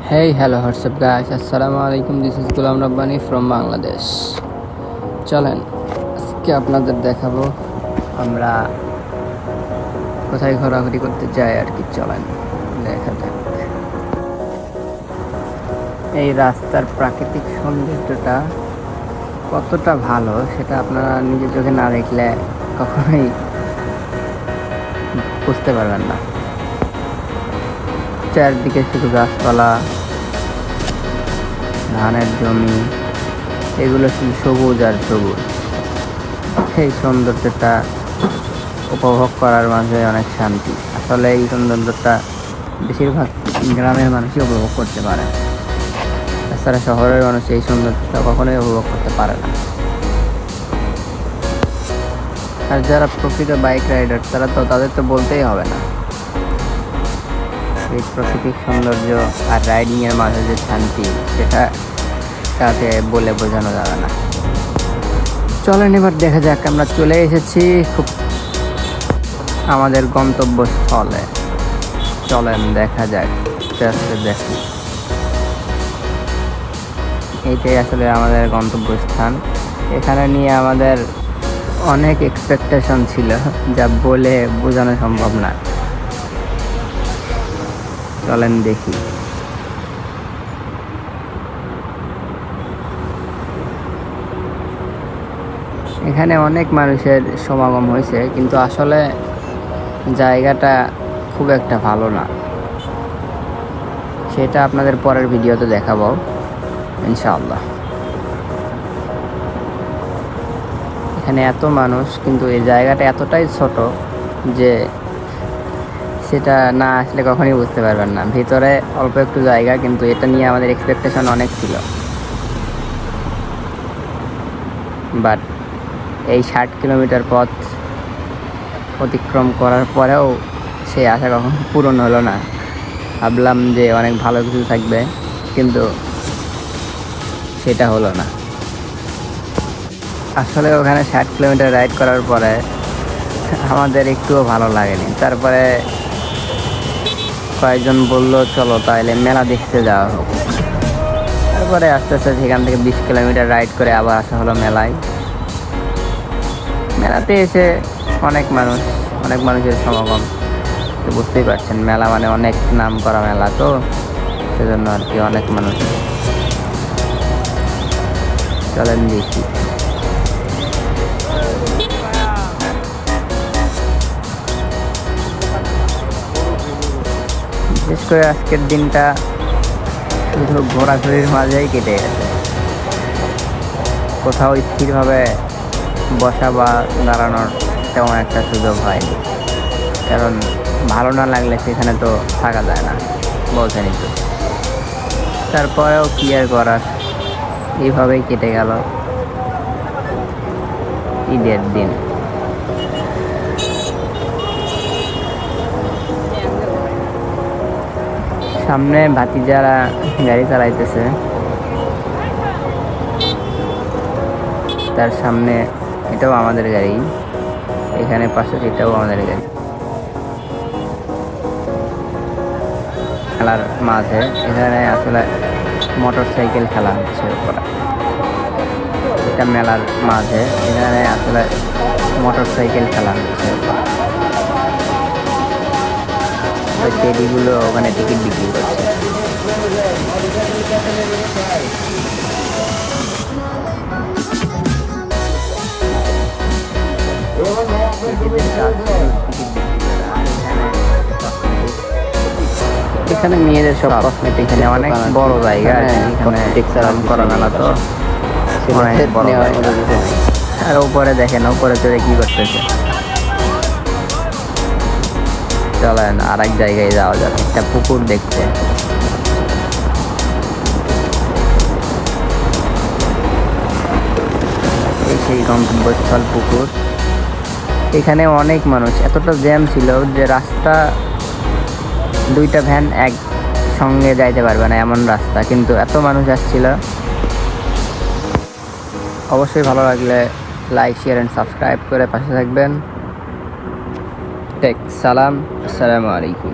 Hey, hello, what's up guys? Assalamu alaikum. This is Gulam Rabbani from Bangladesh. চলেন আজকে আপনাদের দেখাবো আমরা কোথায় ঘোরাঘুরি করতে যাই আর কি। চলেন দেখা যাক এই রাস্তার প্রাকৃতিক সৌন্দর্যটা কতটা ভালো সেটা আপনারা নিজের চোখে না দেখলে কখনোই বুঝতে পারবেন না। চারদিকে শুধু গাছপালা, ধানের জমি, এগুলো শুধু সবুজ আর সবুজ। এই সৌন্দর্যটা উপভোগ করার মাঝে অনেক শান্তি। আসলে এই সৌন্দর্যটা বেশিরভাগ গ্রামের মানুষই উপভোগ করতে পারে, তাছাড়া শহরের মানুষ এই সৌন্দর্যটা কখনোই উপভোগ করতে পারে না। আর যারা প্রকৃত বাইক রাইডার তাদের তো বলতেই হবে না। এই প্রাকৃতিক সৌন্দর্য আর রাইডিংয়ের মাঝে যে শান্তি সেটা তাকে বলে বোঝানো যাবে না। চলেন এবার দেখা যাক, আমরা চলে এসেছি খুব আমাদের গন্তব্যস্থলে। চলেন দেখা যাক, আস্তে আস্তে দেখি। এইটাই আসলে আমাদের গন্তব্যস্থান। এখানে নিয়ে আমাদের অনেক এক্সপেকটেশন ছিল, যা বলে বোঝানো সম্ভব না। চলেন দেখি। এখানে অনেক মানুষের সমাগম হয়েছে, কিন্তু আসলে জায়গাটা খুব একটা ভালো না। সেটা আপনাদের পরের ভিডিওতে দেখাবো ইনশাআল্লাহ। এখানে এত মানুষ, কিন্তু এই জায়গাটা এতটাই ছোট যে সেটা না আসলে কখনই বুঝতে পারবেন না। ভিতরে অল্প একটু জায়গা, কিন্তু এটা নিয়ে আমাদের এক্সপেকটেশন অনেক ছিল। বাট এই 60 কিলোমিটার পথ অতিক্রম করার পরেও সেই আশা কখনো পূরণ হলো না। ভাবলাম যে অনেক ভালো কিছু থাকবে, কিন্তু সেটা হলো না। আসলে ওখানে 60 কিলোমিটার রাইড করার পরে আমাদের একটুও ভালো লাগেনি। তারপরে কয়েকজন বললো চলো তাহলে মেলা দেখতে যাওয়া হোক। তারপরে আস্তে আস্তে সেখান থেকে 20 কিলোমিটার রাইড করে আবার আসা হলো মেলায়। মেলাতে এসে অনেক মানুষের সমাগম। তো বুঝতেই পারছেন, মেলা মানে অনেক নাম করা মেলা, তো সেজন্য আর কি অনেক মানুষ। চলেন দেখি। বিশেষ করে আজকের দিনটা শুধু ঘোরাঘুরির মাঝেই কেটে গেছে। কোথাও স্থিরভাবে বসা বা দাঁড়ানোর তেমন একটা সুযোগ হয়নি, কারণ ভালো না লাগলে সেখানে তো থাকা যায় না, বলছেনই তো। তারপরেও কি আর করার, এইভাবেই কেটে গেল ঈদের দিন। সামনে ভাতিজারা গাড়ি চালাইতেছে, তার সামনে এটাও আমাদের গাড়ি, এখানে পাশে এটাও আমাদের গাড়ি। খেলার মাঝে এখানে আসলে মোটর সাইকেল খেলা হচ্ছে ওপরে। এটা মেলার মাঝে, এখানে আসলে মোটর সাইকেল খেলা হচ্ছে। ওই টেডিগুলো ওখানে টিকিট বিক্রি করছে। এখানে মেয়েদের সব কসমেটিক, এখানে অনেক বড় জায়গা, এখানে করা মেলা, তো অনেক বড়। আর উপরে দেখেন, উপরে চড়ে কি করতেছে। চলেন আর এক জায়গায় যাওয়া যাক, একটা পুকুর দেখতে। এই সেই গন্তব্যস্থল পুকুর। এখানে অনেক মানুষ, এতটা জ্যাম ছিল যে রাস্তা দুইটা ভ্যান এক সঙ্গে যাইতে পারবে না এমন রাস্তা, কিন্তু এত মানুষ আসছিল। অবশ্যই ভালো লাগলে লাইক, শেয়ার অ্যান্ড সাবস্ক্রাইব করে পাশে থাকবেন। সালাম, আসসালামু আলাইকুম।